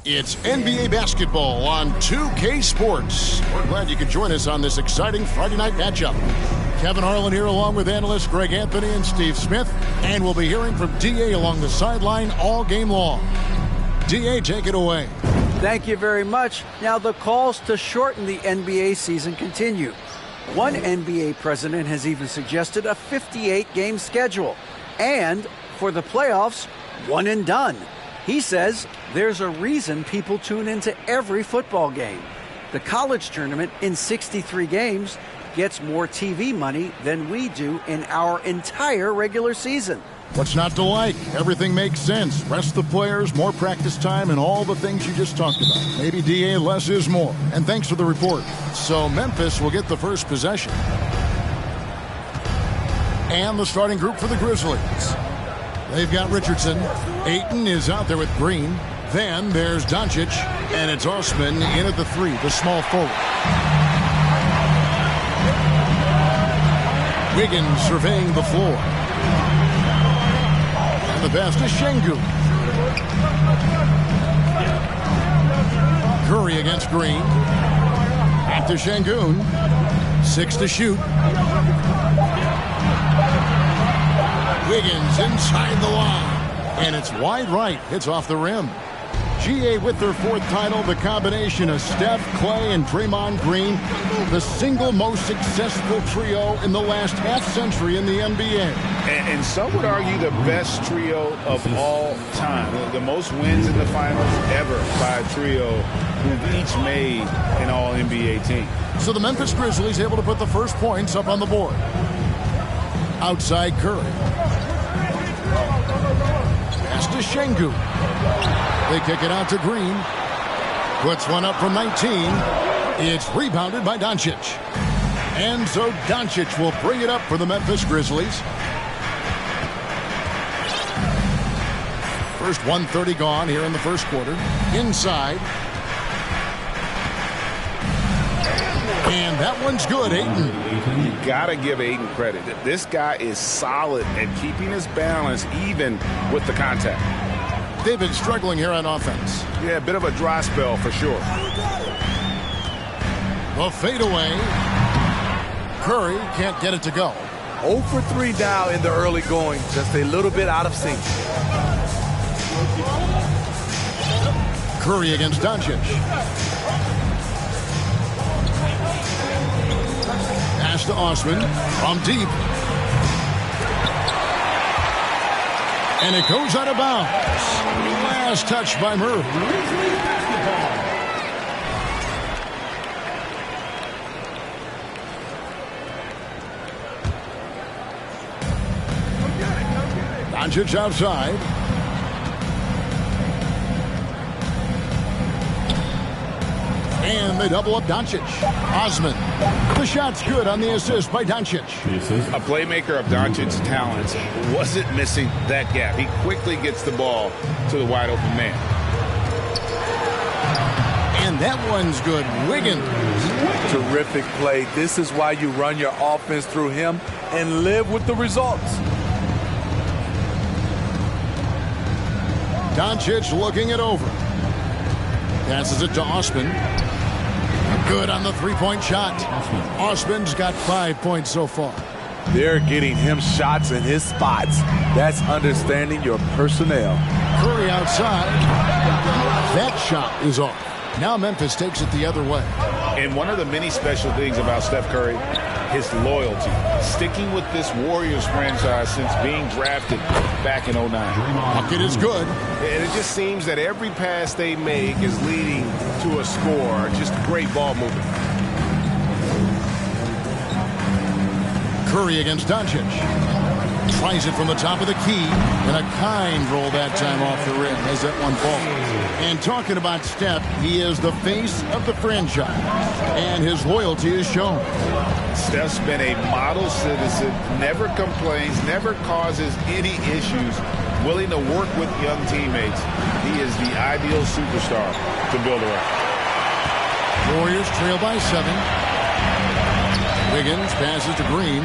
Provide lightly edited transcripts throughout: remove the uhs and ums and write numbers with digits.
It's NBA basketball on 2K Sports. We're glad you could join us on this exciting Friday night matchup. Kevin Harlan here along with analysts Greg Anthony and Steve Smith. And we'll be hearing from D.A. along the sideline all game long. D.A., take it away. Thank you very much. Now the calls to shorten the NBA season continue. One NBA president has even suggested a 58-game schedule. And for the playoffs, one and done. He says there's a reason people tune into every football game. The college tournament in 63 games gets more TV money than we do in our entire regular season. What's not to like? Everything makes sense. Rest the players, more practice time, and all the things you just talked about. Maybe DA, less is more. And thanks for the report. So Memphis will get the first possession. And the starting group for the Grizzlies. They've got Richardson. Ayton is out there with Green. Then there's Doncic. And it's Osman in at the 3, the small forward. Wiggins surveying the floor. And the pass to Şengün. Curry against Green. Back to Şengün. 6 to shoot. Wiggins inside the line. And it's wide right. It's off the rim. GA with their 4th title, the combination of Steph, Clay, and Draymond Green, the single most successful trio in the last half-century in the NBA. And some would argue the best trio of all time. The most wins in the finals ever by a trio who've each made an all-NBA team. So the Memphis Grizzlies able to put the first points up on the board. Outside Curry. Pass to Şengün. They kick it out to Green. Puts one up from 19. It's rebounded by Doncic. And so Doncic will bring it up for the Memphis Grizzlies. First 1:30 gone here in the first quarter. Inside. And that one's good, Ayton. You gotta give Ayton credit. This guy is solid at keeping his balance even with the contact. They've been struggling here on offense. Yeah, a bit of a dry spell for sure. The fadeaway. Curry can't get it to go. 0 for 3 now in the early going. Just a little bit out of sync. Curry against Doncic. Pass to Osman from deep. And it goes out of bounds. Last touch by Murray. Doncic outside. And they double up Doncic. Osman. The shot's good on the assist by Doncic. A playmaker of Doncic's talents wasn't missing that gap. He quickly gets the ball to the wide open man. And that one's good. Wiggins. Terrific play. This is why you run your offense through him and live with the results. Doncic looking it over. Passes it to Osman. Good on the three-point shot. Osman's got 5 points so far. They're getting him shots in his spots. That's understanding your personnel. Curry outside. That shot is off. Now Memphis takes it the other way. And one of the many special things about Steph Curry, his loyalty. Sticking with this Warriors franchise since being drafted back in 09. Bucket is good. And it just seems that every pass they make is leading to a score. Just great ball movement. Curry against Doncic. Tries it from the top of the key. And a kind roll that time off the rim as that one falls. And talking about Steph, he is the face of the franchise. And his loyalty is shown. Steph's been a model citizen, never complains, never causes any issues, willing to work with young teammates. He is the ideal superstar to build around. Warriors trail by 7. Wiggins passes to Green.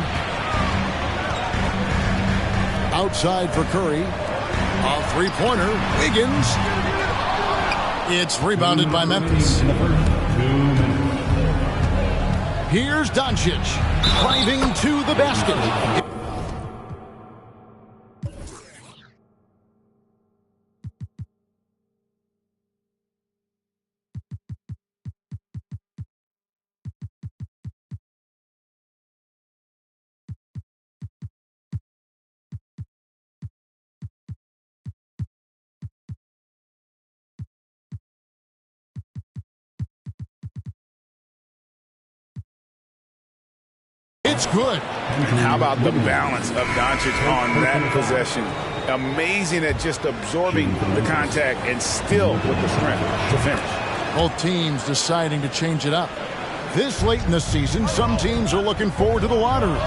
Outside for Curry. A three-pointer. Wiggins. It's rebounded by Memphis. Here's Doncic driving to the basket. It's good. And how about the balance of Doncic on that possession? Amazing at just absorbing the contact and still with the strength to finish. Both teams deciding to change it up. This late in the season, some teams are looking forward to the lottery.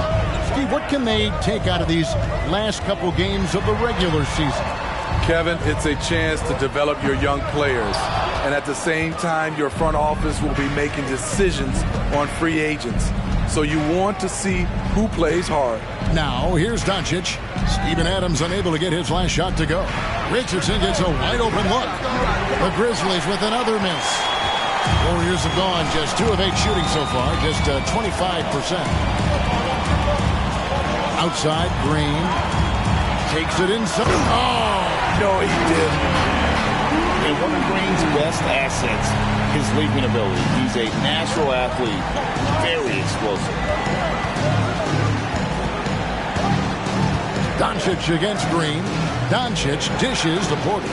Steve, what can they take out of these last couple games of the regular season? Kevin, it's a chance to develop your young players. And at the same time, your front office will be making decisions on free agents. So you want to see who plays hard. Now, here's Doncic. Steven Adams unable to get his last shot to go. Richardson gets a wide open look. The Grizzlies with another miss. Warriors have gone just 2 of 8 shooting so far, just 25%. Outside, Green takes it inside. Oh, No, he didn't. And one of Green's best assets, his leaping ability. He's a natural athlete, very explosive. Doncic against Green. Doncic dishes the Porter.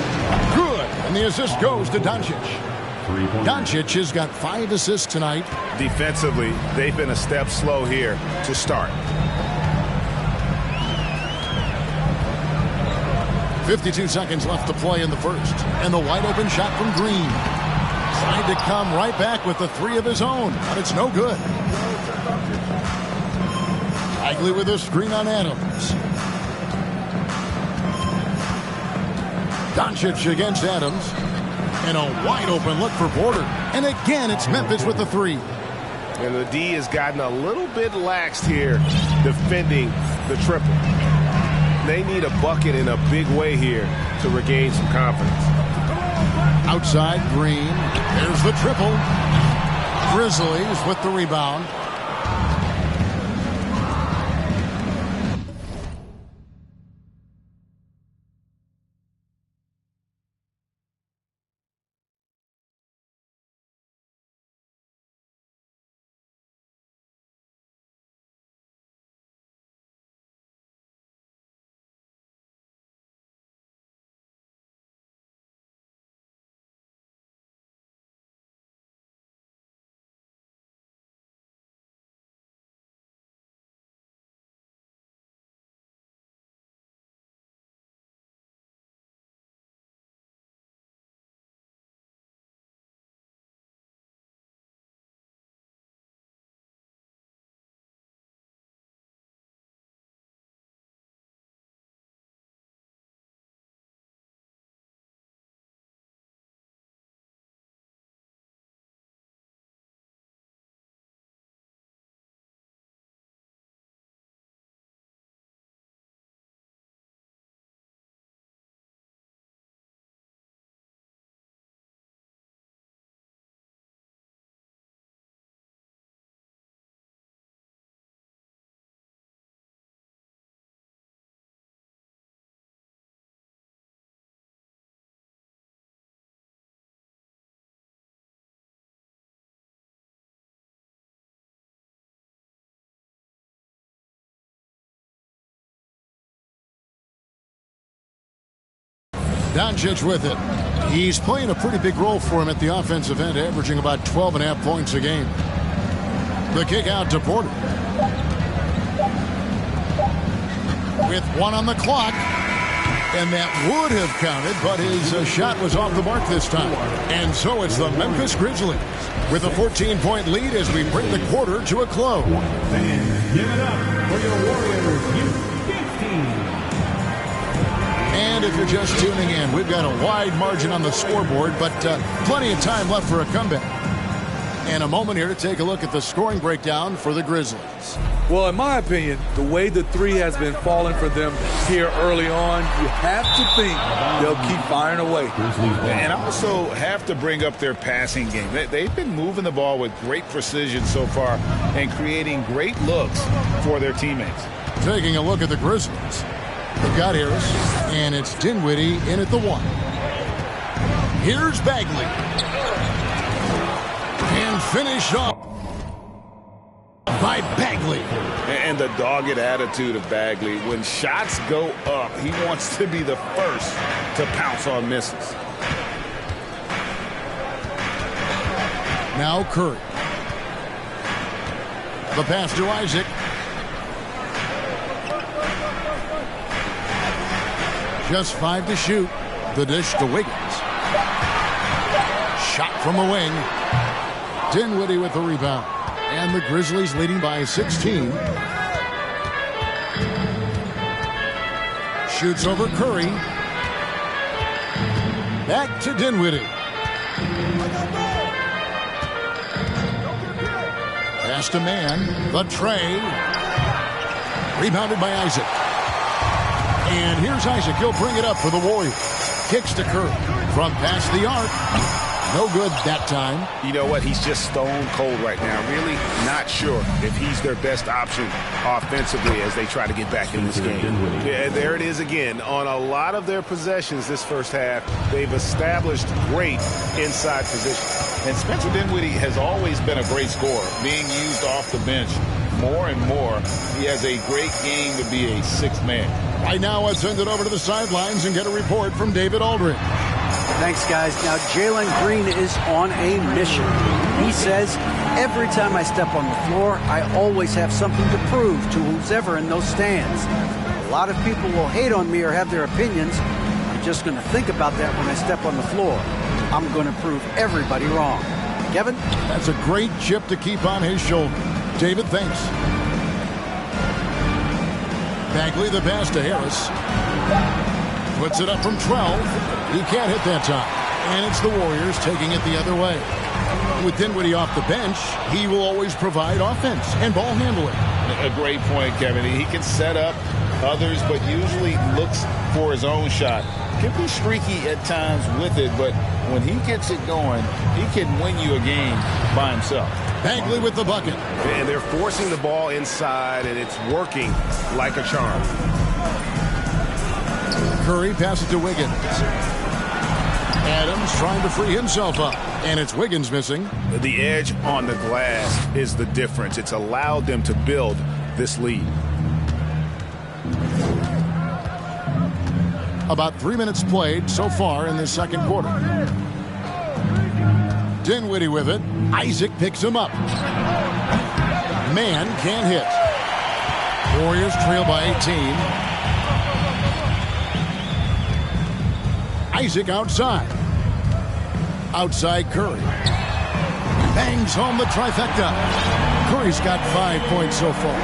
Good, and the assist goes to Doncic. Doncic has got 5 assists tonight. Defensively, they've been a step slow here to start. 52 seconds left to play in the first. And the wide open shot from Green. Tried to come right back with the 3 of his own, but it's no good. Bagley with a screen on Adams. Doncic against Adams. And a wide open look for Porter. And again, it's Memphis with the 3. And the D has gotten a little bit laxed here defending the triple. They need a bucket in a big way here to regain some confidence. Outside, Green. There's the triple. Grizzlies with the rebound. Doncic with it. He's playing a pretty big role for him at the offensive end, averaging about 12.5 points a game. The kick out to Porter. With 1 on the clock. And that would have counted, but his shot was off the mark this time. And so it's the Memphis Grizzlies with a 14-point lead as we bring the quarter to a close. Fans, give it up for your Warriors U15. And if you're just tuning in, we've got a wide margin on the scoreboard, but plenty of time left for a comeback. And a moment here to take a look at the scoring breakdown for the Grizzlies. Well, in my opinion, the way the three has been falling for them here early on, you have to think they'll keep firing away. And I also have to bring up their passing game. They've been moving the ball with great precision so far and creating great looks for their teammates. Taking a look at the Grizzlies. They've got Harris, and it's Dinwiddie in at the 1. Here's Bagley. And finish up by Bagley. And the dogged attitude of Bagley. When shots go up, he wants to be the first to pounce on misses. Now Curry. The pass to Isaac. Just 5 to shoot. The dish to Wiggins. Shot from the wing. Dinwiddie with the rebound. And the Grizzlies leading by 16. Shoots over Curry. Back to Dinwiddie. Pass to Man. The tray. Rebounded by Isaac. And here's Isaac. He'll bring it up for the Warriors. Kicks to Curry. From past the arc. No good that time. You know what? He's just stone cold right now. Really not sure if he's their best option offensively as they try to get back in this game. Yeah, there it is again. On a lot of their possessions this first half, they've established great inside position. And Spencer Dinwiddie has always been a great scorer, being used off the bench more and more. He has a great game to be a sixth man. Right now, let's send it over to the sidelines and get a report from David Aldridge. Thanks, guys. Now, Jalen Green is on a mission. He says, every time I step on the floor, I always have something to prove to who's ever in those stands. A lot of people will hate on me or have their opinions. I'm just going to think about that when I step on the floor. I'm going to prove everybody wrong. Kevin? That's a great chip to keep on his shoulder. David, thanks. Bagley, the pass to Harris. Puts it up from 12. He can't hit that time. And it's the Warriors taking it the other way. With Dinwiddie off the bench, he will always provide offense and ball handling. A great point, Kevin. He can set up others, but usually looks for his own shot. Can be streaky at times with it, but when he gets it going, he can win you a game by himself. Bagley with the bucket. And they're forcing the ball inside, and it's working like a charm. Curry passes to Wiggins. Adams trying to free himself up. And it's Wiggins missing. The edge on the glass is the difference. It's allowed them to build this lead. About 3 minutes played so far in this second quarter. Dinwiddie with it. Isaac picks him up. Man can't hit. Warriors trail by 18. Isaac outside. Outside Curry. Bangs home the trifecta. Curry's got 5 points so far.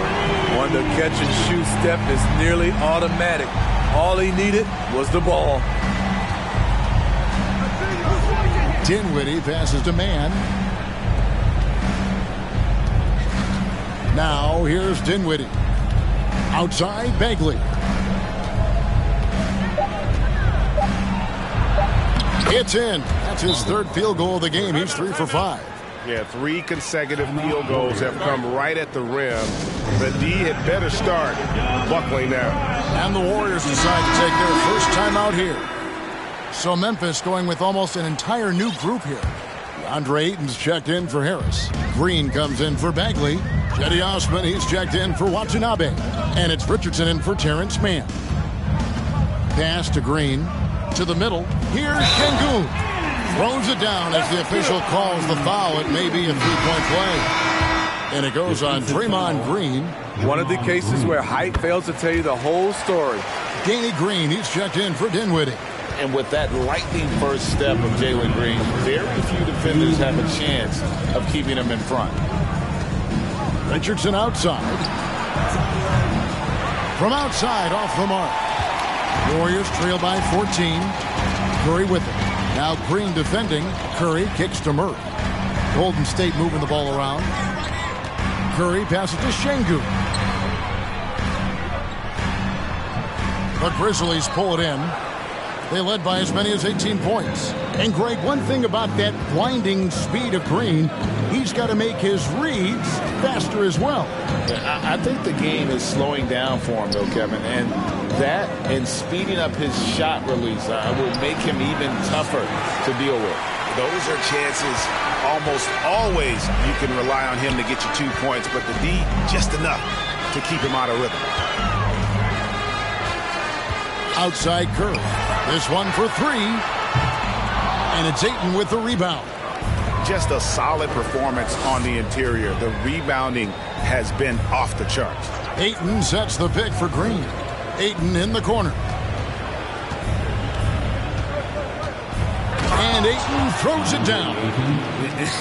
On the catch and shoot step is nearly automatic. All he needed was the ball. Dinwiddie passes to Man. Now here's Dinwiddie. Outside Bagley. It's in. That's his third field goal of the game. He's 3 for 5. Yeah, 3 consecutive field goals have come right at the rim. The D had better start buckling now. And the Warriors decide to take their first time out here. So Memphis going with almost an entire new group here. Andre Ayton's checked in for Harris. Green comes in for Bagley. Cedi Osman, he's checked in for Watanabe. And it's Richardson in for Terrence Mann. Pass to Green. To the middle. Here's Şengün. Throws it down as the official calls the foul. It may be a three-point play. And it goes on Draymond Green. One of the cases where height fails to tell you the whole story. Danny Green, he's checked in for Dinwiddie. And with that lightning first step of Jalen Green, very few defenders have a chance of keeping him in front. Richardson outside. From outside, off the mark. Warriors trail by 14. Curry with it. Now Green defending. Curry kicks to Murray. Golden State moving the ball around. Curry passes to Şengün. The Grizzlies pull it in. They led by as many as 18 points. And, Greg, one thing about that blinding speed of Green, he's got to make his reads faster as well. I think the game is slowing down for him, though, Kevin. And that and speeding up his shot release will make him even tougher to deal with. Those are chances almost always you can rely on him to get you 2 points, but the D just enough to keep him out of rhythm. Outside Curry. This one for three. And it's Ayton with the rebound. Just a solid performance on the interior. The rebounding has been off the charts. Ayton sets the pick for Green. Ayton in the corner. And Ayton throws it down.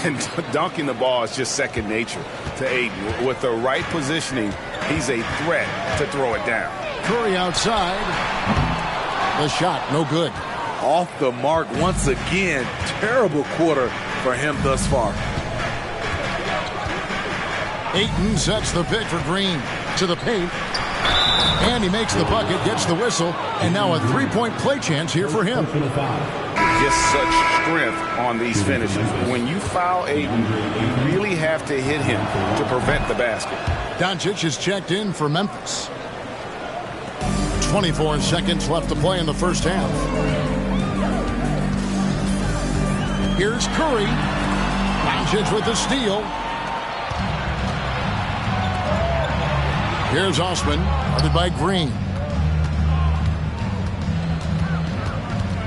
And dunking the ball is just second nature to Ayton. With the right positioning, he's a threat to throw it down. Curry outside. The shot, no good. Off the mark once again. Terrible quarter for him thus far. Ayton sets the pick for Green to the paint. And he makes the bucket, gets the whistle, and now a three-point play chance here for him. Just such strength on these finishes. When you foul Ayton, you really have to hit him to prevent the basket. Doncic is checked in for Memphis. 24 seconds left to play in the first half. Here's Curry. Doncic with the steal. Here's Osman, guarded by Green.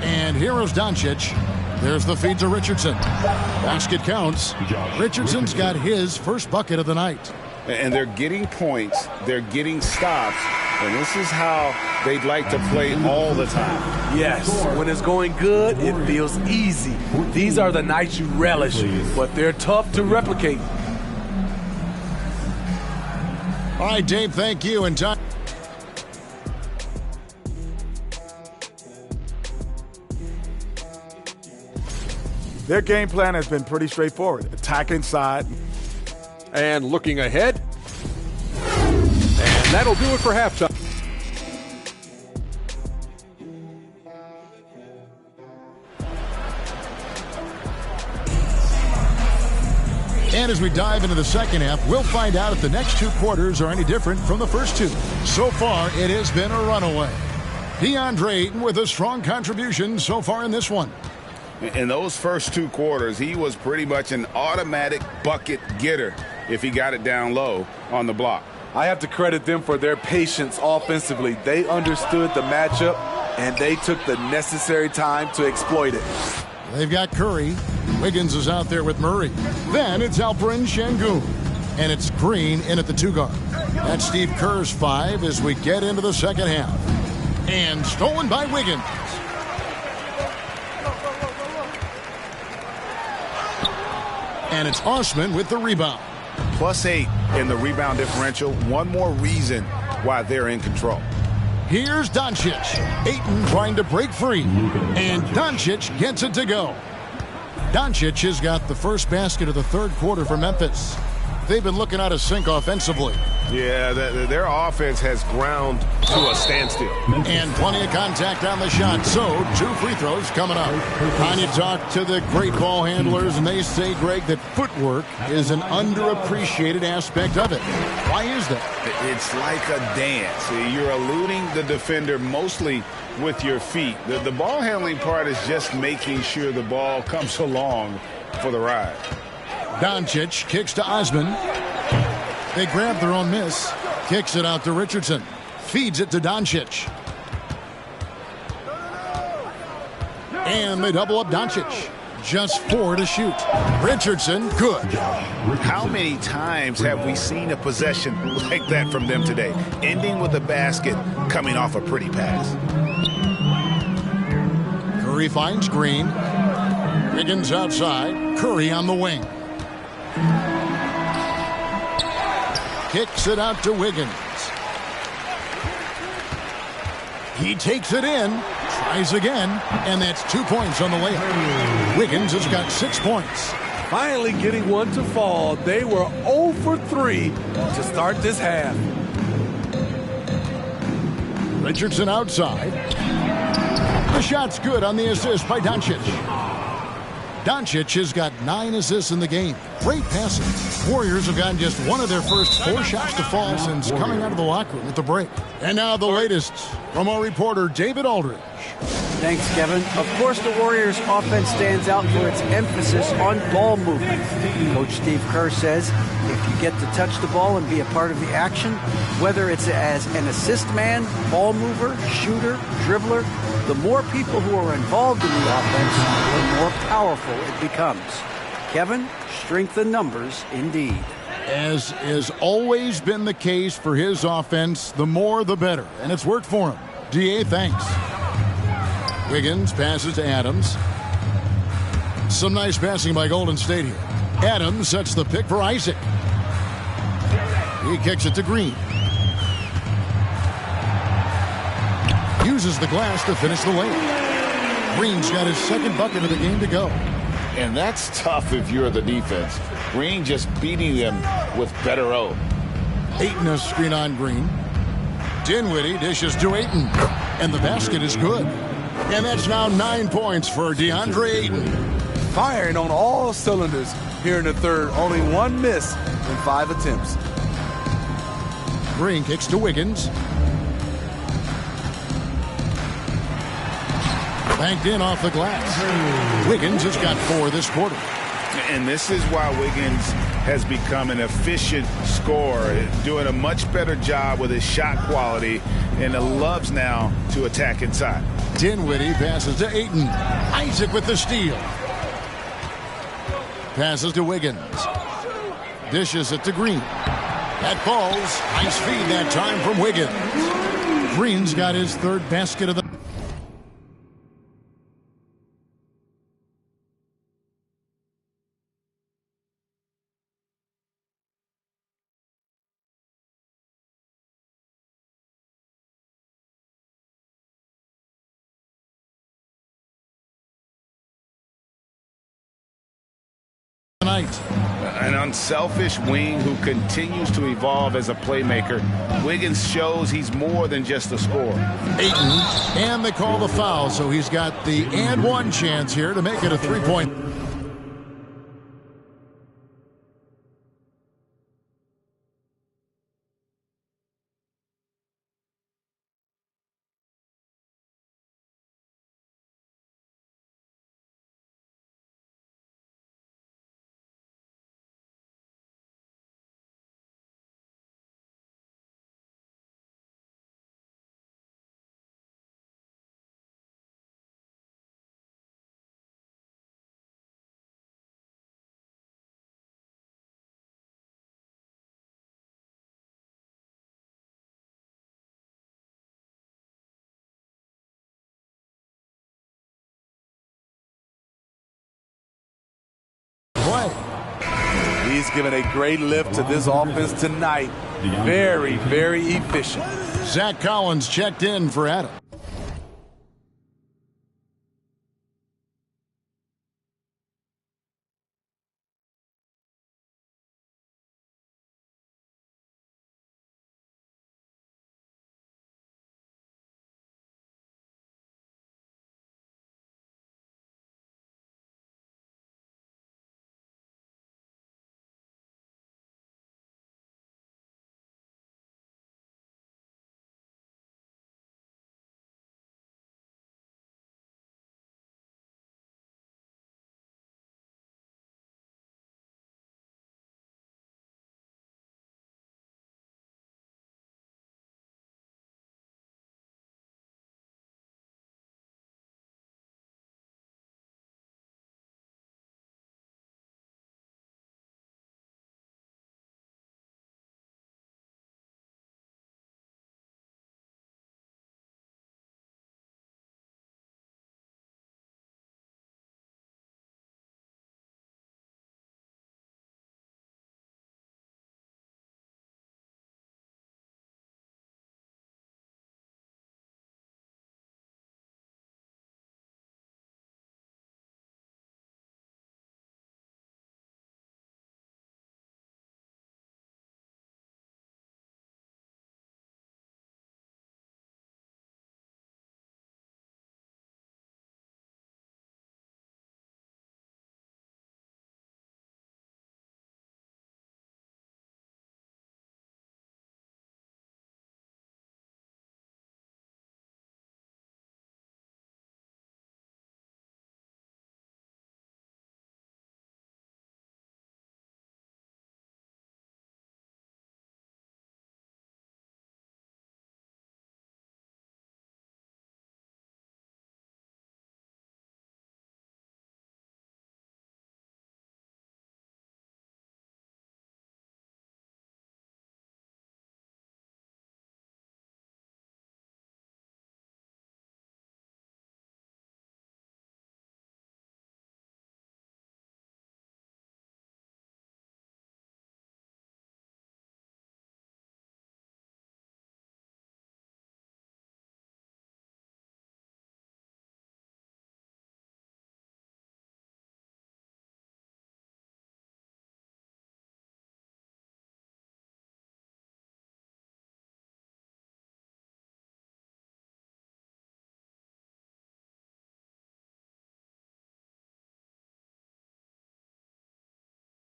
And here is Doncic. There's the feed to Richardson. Basket counts. Richardson's got his first bucket of the night. And they're getting points. They're getting stops. And this is how they'd like to play all the time. Yes, when it's going good, it feels easy. These are the nights you relish, but they're tough to replicate. All right, Dave, thank you. And time. Their game plan has been pretty straightforward. Attack inside. And looking ahead. And that'll do it for halftime. And as we dive into the second half, we'll find out if the next two quarters are any different from the first two. So far, it has been a runaway. DeAndre Ayton with a strong contribution so far in this one. In those first two quarters, he was pretty much an automatic bucket getter if he got it down low on the block. I have to credit them for their patience offensively. They understood the matchup, and they took the necessary time to exploit it. They've got Curry. Wiggins is out there with Murray. Then it's Alperen Şengün. And it's Green in at the two guard. That's Steve Kerr's five as we get into the second half. And stolen by Wiggins. And it's Osman with the rebound. +8 in the rebound differential. One more reason why they're in control. Here's Doncic. Ayton trying to break free. And Doncic gets it to go. Doncic has got the first basket of the third quarter for Memphis. They've been looking out of sync offensively. Yeah, their offense has ground to a standstill. And plenty of contact on the shot. So, 2 free throws coming up. And you talk to the great ball handlers, and they say, Greg, that footwork is an underappreciated aspect of it. Why is that? It's like a dance. You're eluding the defender mostly with your feet. The ball handling part is just making sure the ball comes along for the ride. Doncic kicks to Osman. They grab their own miss. Kicks it out to Richardson. Feeds it to Doncic. And they double up Doncic. Just 4 to shoot. Richardson, good. How many times have we seen a possession like that from them today? Ending with a basket, coming off a pretty pass. Curry finds Green. Wiggins outside. Curry on the wing. Kicks it out to Wiggins. He takes it in, tries again, and that's 2 points on the layup. Wiggins has got 6 points. Finally getting one to fall. They were 0 for 3 to start this half. Richardson outside. The shot's good on the assist by Doncic. Doncic has got 9 assists in the game. Great passing. Warriors have gotten just one of their first 4 shots to fall since coming out of the locker room at the break. And now the latest from our reporter, David Aldridge. Thanks, Kevin. Of course, the Warriors' offense stands out for its emphasis on ball movement. Coach Steve Kerr says if you get to touch the ball and be a part of the action, whether it's as an assist man, ball mover, shooter, dribbler, the more people who are involved in the offense, the more powerful it becomes. Kevin, strength in numbers indeed. As has always been the case for his offense, the more the better. And it's worked for him. DA, thanks. Wiggins passes to Adams. Some nice passing by Golden State here. Adams sets the pick for Isaac. He kicks it to Green. Uses the glass to finish the layup. Green's got his second bucket of the game to go. And that's tough if you're the defense. Green just beating them with better O. Ayton a screen on Green. Dinwiddie dishes to Ayton. And the basket is good. And that's now 9 points for DeAndre Ayton. Firing on all cylinders here in the third. Only 1 miss in 5 attempts. Green kicks to Wiggins. Banked in off the glass. Wiggins has got 4 this quarter. And this is why Wiggins has become an efficient scorer, doing a much better job with his shot quality, and loves now to attack inside. Dinwiddie passes to Ayton. Isaac with the steal. Passes to Wiggins. Dishes it to Green. That falls. Nice feed that time from Wiggins. Green's got his 3rd basket of the night. An unselfish wing who continues to evolve as a playmaker. Wiggins shows he's more than just a scorer. Ayton, and they call the foul, so he's got the and 1 chance here to make it a 3-point. He's given a great lift to this offense tonight. Very, very efficient. Zach Collins checked in for Adam.